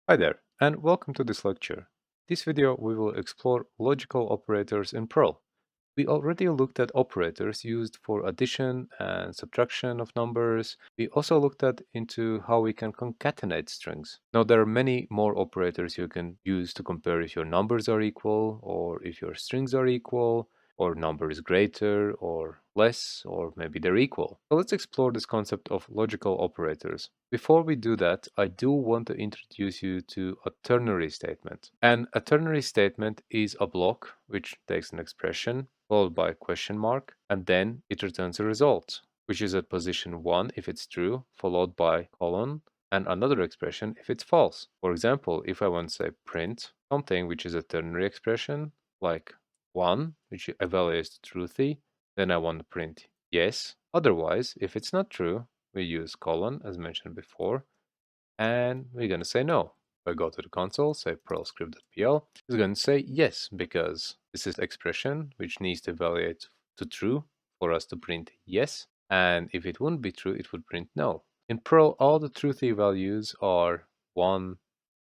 Hi there, and welcome to this lecture. This video we will explore logical operators in Perl. We already looked at operators used for addition and subtraction of numbers. We also looked at into how we can concatenate strings. Now there are many more operators you can use to compare if your numbers are equal or if your strings are equal or number is greater or less or maybe they're equal. So let's explore this concept of logical operators. Before we do that, I do want to introduce you to a ternary statement. And a ternary statement is a block which takes an expression followed by a question mark, and then it returns a result, which is at position 1 if it's true, followed by colon, and another expression if it's false. For example, if I want to say print something which is a ternary expression, like 1, which evaluates the truthy, then I want to print yes. Otherwise, if it's not true, we use colon as mentioned before, and we're going to say no. If I go to the console, say perlscript.pl, it's going to say yes, because this is expression which needs to evaluate to true for us to print yes, and if it wouldn't be true, it would print no. In Perl, all the truthy values are 1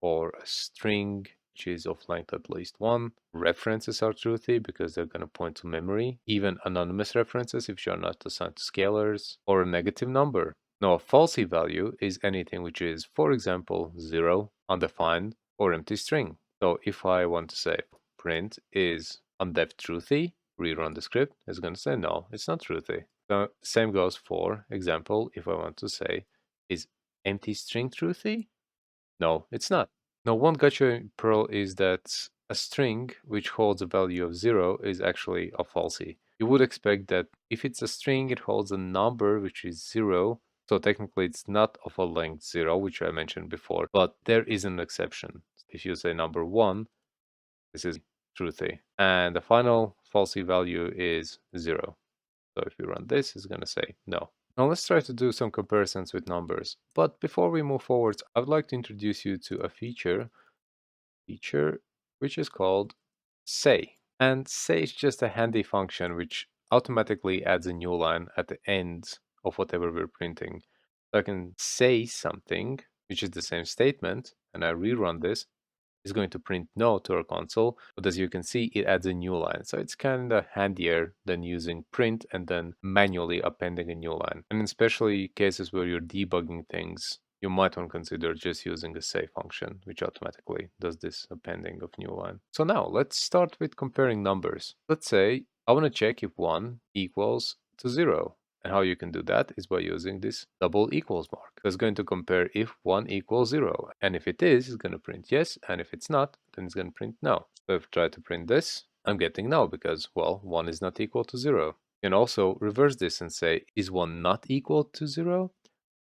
or a string which is of length at least 1. References are truthy because they're going to point to memory, even anonymous references if you're not assigned to scalars, or a negative number. Now, a falsy value is anything which is, for example, 0, undefined, or empty string. So if I want to say print is undef truthy, rerun the script, it's going to say no, it's not truthy. So same goes for example, if I want to say is empty string truthy? No, it's not. Now, one gotcha in Perl is that a string which holds a value of 0 is actually a falsy. You would expect that if it's a string, it holds a number which is 0, so technically it's not of a length 0, which I mentioned before, but there is an exception. If you say number 1, this is truthy. And the final falsy value is 0. So if you run this, it's going to say no. Now let's try to do some comparisons with numbers. But before we move forward, I would like to introduce you to a feature which is called say. And say is just a handy function which automatically adds a new line at the end of whatever we're printing. So I can say something, which is the same statement, and I rerun this, is going to print no to our console, but as you can see, it adds a new line. So it's kind of handier than using print and then manually appending a new line. And especially cases where you're debugging things, you might want to consider just using a say function, which automatically does this appending of new line. So now let's start with comparing numbers. Let's say I want to check if 1 equals to 0. And how you can do that is by using this double equals mark. So it's going to compare if 1 equals 0. And if it is, it's going to print yes. And if it's not, then it's going to print no. So if I try to print this, I'm getting no because, well, 1 is not equal to 0. You can also reverse this and say, is 1 not equal to 0?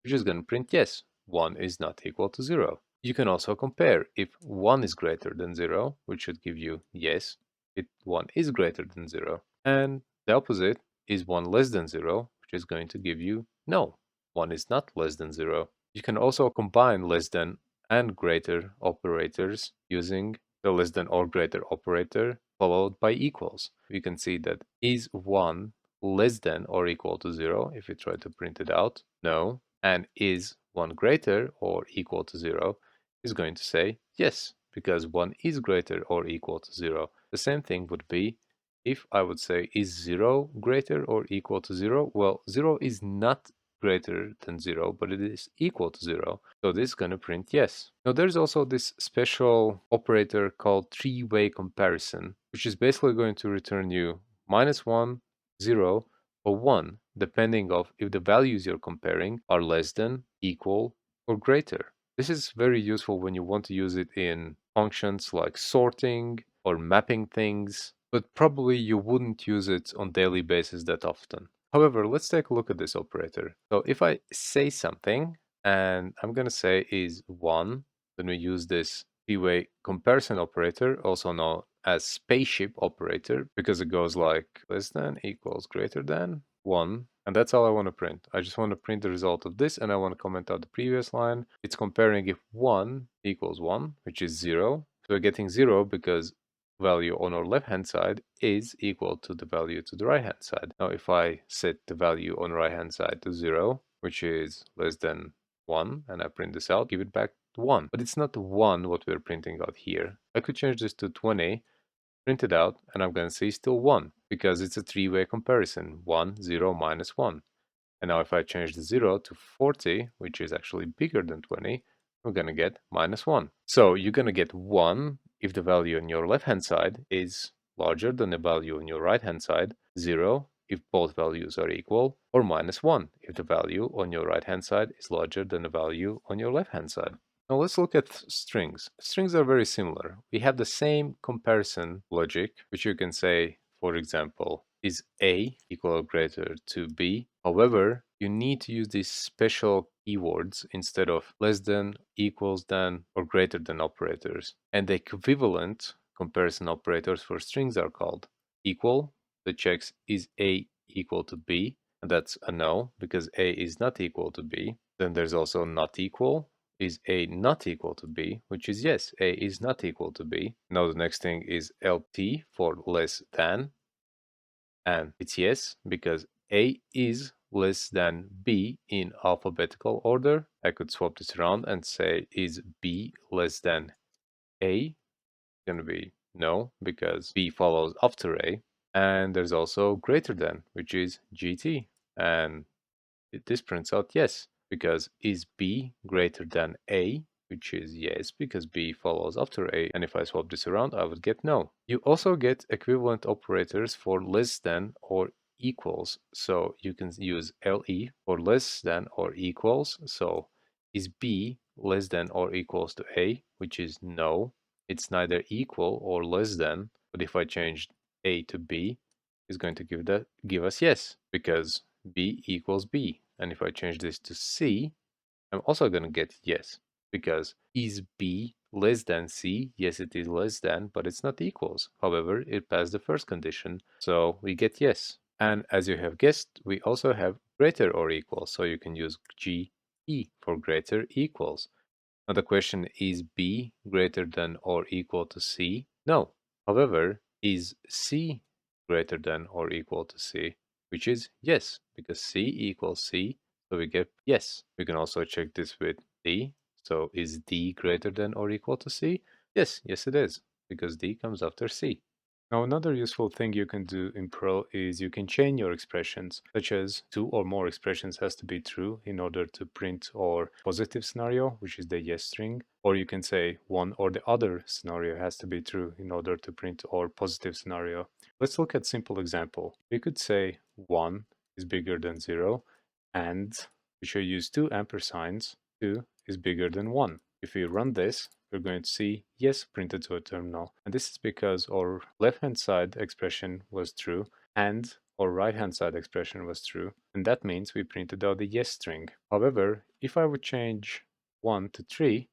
Which is going to print yes. 1 is not equal to 0. You can also compare if 1 is greater than 0, which should give you yes, if 1 is greater than 0. And the opposite is 1 less than 0, which is going to give you no, 1 is not less than 0. You can also combine less than and greater operators using the less than or greater operator followed by equals. We can see that is 1 less than or equal to 0 if we try to print it out? No. And is 1 greater or equal to 0 is going to say yes, because 1 is greater or equal to 0. The same thing would be if I would say, is 0 greater or equal to 0? Well, 0 is not greater than 0, but it is equal to 0. So this is going to print yes. Now there's also this special operator called three-way comparison, which is basically going to return you -1, 0, or 1, depending of if the values you're comparing are less than, equal, or greater. This is very useful when you want to use it in functions like sorting or mapping things, but probably you wouldn't use it on daily basis that often. However, let's take a look at this operator. So if I say something, and I'm going to say is 1, then we use this three-way comparison operator, also known as spaceship operator, because it goes like less than equals greater than 1. And that's all I want to print. I just want to print the result of this, and I want to comment out the previous line. It's comparing if 1 equals 1, which is 0. So we're getting 0 because value on our left hand side is equal to the value to the right hand side. Now if I set the value on the right hand side to 0, which is less than 1, and I print this out, give it back 1. But it's not 1 what we're printing out here. I could change this to 20, print it out, and I'm going to see still 1, because it's a three-way comparison. 1, 0, minus 1. And now if I change the 0 to 40, which is actually bigger than 20, we're going to get minus 1. So you're going to get 1 if the value on your left-hand side is larger than the value on your right-hand side, 0 if both values are equal, or minus 1 if the value on your right-hand side is larger than the value on your left-hand side. Now let's look at strings. Strings are very similar. We have the same comparison logic, which you can say, for example, is A equal or greater to B. However, you need to use these special keywords instead of less than, equals than, or greater than operators. And the equivalent comparison operators for strings are called equal, that checks is A equal to B, and that's a no, because A is not equal to B. Then there's also not equal, is A not equal to B, which is yes, A is not equal to B. Now the next thing is LT for less than, and it's yes, because A is less than B in alphabetical order. I could swap this around and say is B less than A? Gonna be no, because B follows after A. And there's also greater than, which is GT. And this prints out yes, because is B greater than A? Which is yes, because B follows after A, and if I swap this around, I would get no. You also get equivalent operators for less than or equals, so you can use LE for less than or equals, so is B less than or equals to A, which is no, it's neither equal or less than, but if I change A to B, it's going to give us yes, because B equals B, and if I change this to C, I'm also going to get yes, because is B less than C? Yes, it is less than, but it's not equals. However, it passed the first condition, so we get yes. And as you have guessed, we also have greater or equal, so you can use GE for greater equals. Now the question is B greater than or equal to C? No. However, is C greater than or equal to C? Which is yes, because C equals C, so we get yes. We can also check this with D. So is D greater than or equal to C? Yes, yes it is, because D comes after C. Now another useful thing you can do in Perl is you can chain your expressions, such as 2 or more expressions has to be true in order to print our positive scenario, which is the yes string, or you can say one or the other scenario has to be true in order to print our positive scenario. Let's look at simple example. We could say 1 is bigger than 0, and we should use two ampersigns. 2 is bigger than 1. If we run this, we're going to see yes printed to a terminal. And this is because our left-hand side expression was true and our right-hand side expression was true. And that means we printed out the yes string. However, if I would change 1 to 3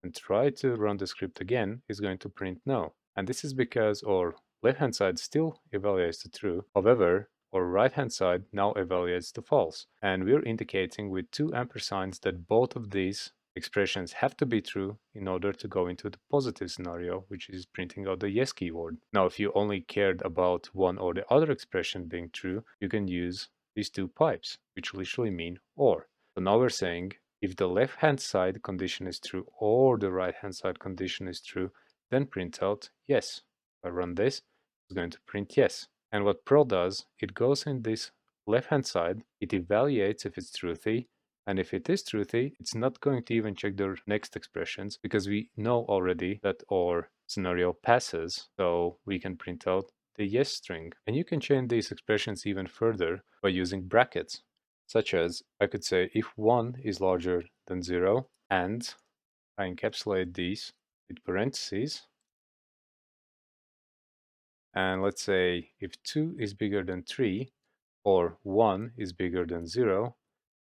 and try to run the script again, it's going to print no. And this is because our left-hand side still evaluates to true. However, our right-hand side now evaluates to false. And we're indicating with two ampersigns that both of these expressions have to be true in order to go into the positive scenario, which is printing out the yes keyword. Now, if you only cared about one or the other expression being true, you can use these two pipes, which literally mean or. So now we're saying if the left-hand side condition is true or the right-hand side condition is true, then print out yes. If I run this, it's going to print yes. And what Perl does, it goes in this left-hand side, it evaluates if it's truthy, and if it is truthy, it's not going to even check the next expressions because we know already that our scenario passes, so we can print out the yes string. And you can chain these expressions even further by using brackets, such as I could say if 1 is larger than 0, and I encapsulate these with parentheses, and let's say if 2 is bigger than 3, or 1 is bigger than 0,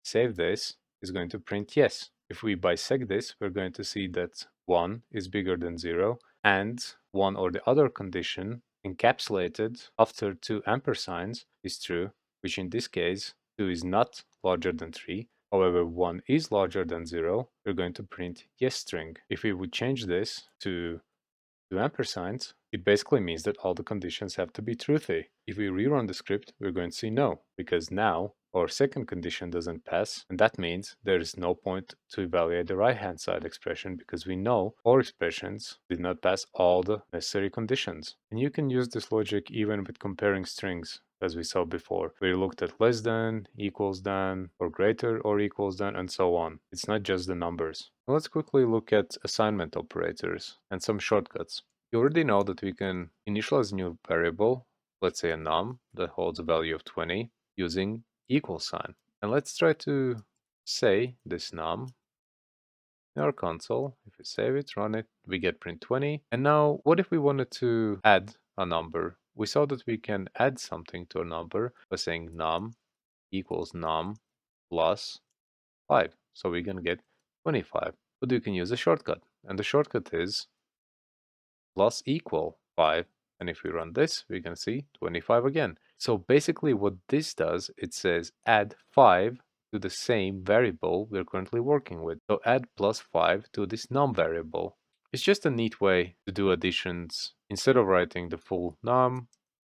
save this, is going to print yes. If we bisect this, we're going to see that 1 is bigger than 0, and one or the other condition encapsulated after two ampersigns is true, which in this case 2 is not larger than 3. However, 1 is larger than 0, we're going to print yes string. If we would change this to two ampersigns, It basically means that all the conditions have to be truthy. If we rerun the script, we're going to see no, because now our second condition doesn't pass, and that means there is no point to evaluate the right-hand side expression because we know our expressions did not pass all the necessary conditions. And you can use this logic even with comparing strings, as we saw before. We looked at less than, equals than, or greater or equals than, and so on. It's not just the numbers. Now let's quickly look at assignment operators and some shortcuts. You already know that we can initialize a new variable, let's say a num, that holds a value of 20, using equal sign. And let's try to say this num in our console. If we save it, run it, we get print 20. And now, what if we wanted to add a number? We saw that we can add something to a number by saying num equals num plus 5. So we can get 25. But you can use a shortcut. And the shortcut is plus equal 5. And if we run this, we can see 25 again. So basically what this does, it says add 5 to the same variable we're currently working with. So add plus 5 to this num variable. It's just a neat way to do additions instead of writing the full num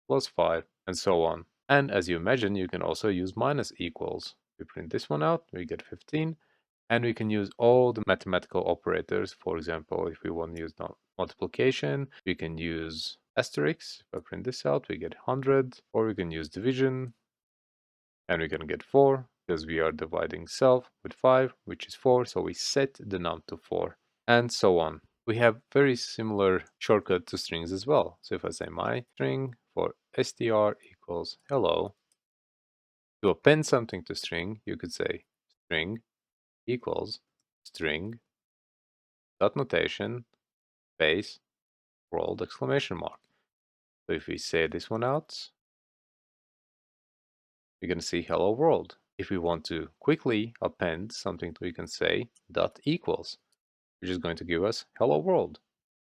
plus 5 and so on. And as you imagine, you can also use minus equals. We print this one out, we get 15. And we can use all the mathematical operators. For example, if we want to use multiplication, we can use asterisk. If I print this out, we get 100. Or we can use division, and we can get 4, because we are dividing self with 5, which is 4. So we set the num to 4, and so on. We have very similar shortcut to strings as well. So if I say my string for str equals hello, to append something to string, you could say string equals string dot notation space world exclamation mark. So if we say this one out, we're going to see hello world. If we want to quickly append something, we can say dot equals, which is going to give us hello world.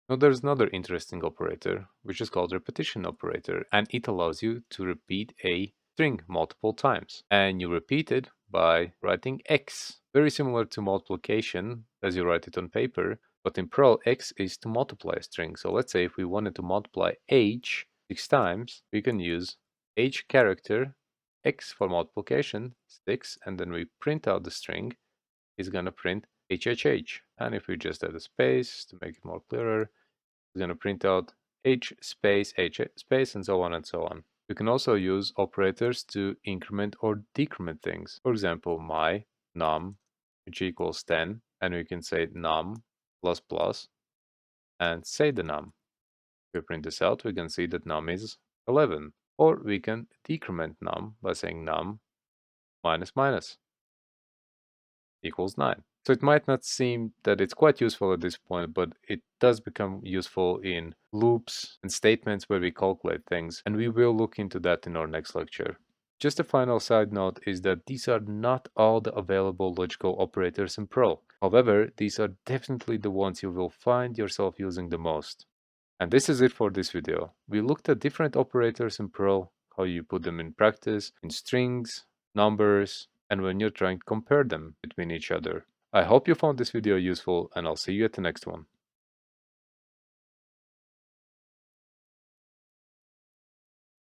Now there's another interesting operator, which is called repetition operator, and it allows you to repeat a string multiple times. And you repeat it by writing x. Very similar to multiplication as you write it on paper, but in Perl, x is to multiply a string. So let's say if we wanted to multiply h 6 times, we can use h character, x for multiplication, 6, and then we print out the string. It's going to print HHH. And if we just add a space to make it more clearer, it's going to print out H space, H space, and so on and so on. We can also use operators to increment or decrement things. For example, my num, which equals 10, and we can say num plus plus, and say the num. If we print this out, we can see that num is 11. Or we can decrement num by saying num minus minus equals 9. So it might not seem that it's quite useful at this point, but it does become useful in loops and statements where we calculate things, and we will look into that in our next lecture. Just a final side note is that these are not all the available logical operators in Perl. However, these are definitely the ones you will find yourself using the most. And this is it for this video. We looked at different operators in Perl, how you put them in practice, in strings, numbers, and when you're trying to compare them between each other. I hope you found this video useful, and I'll see you at the next one.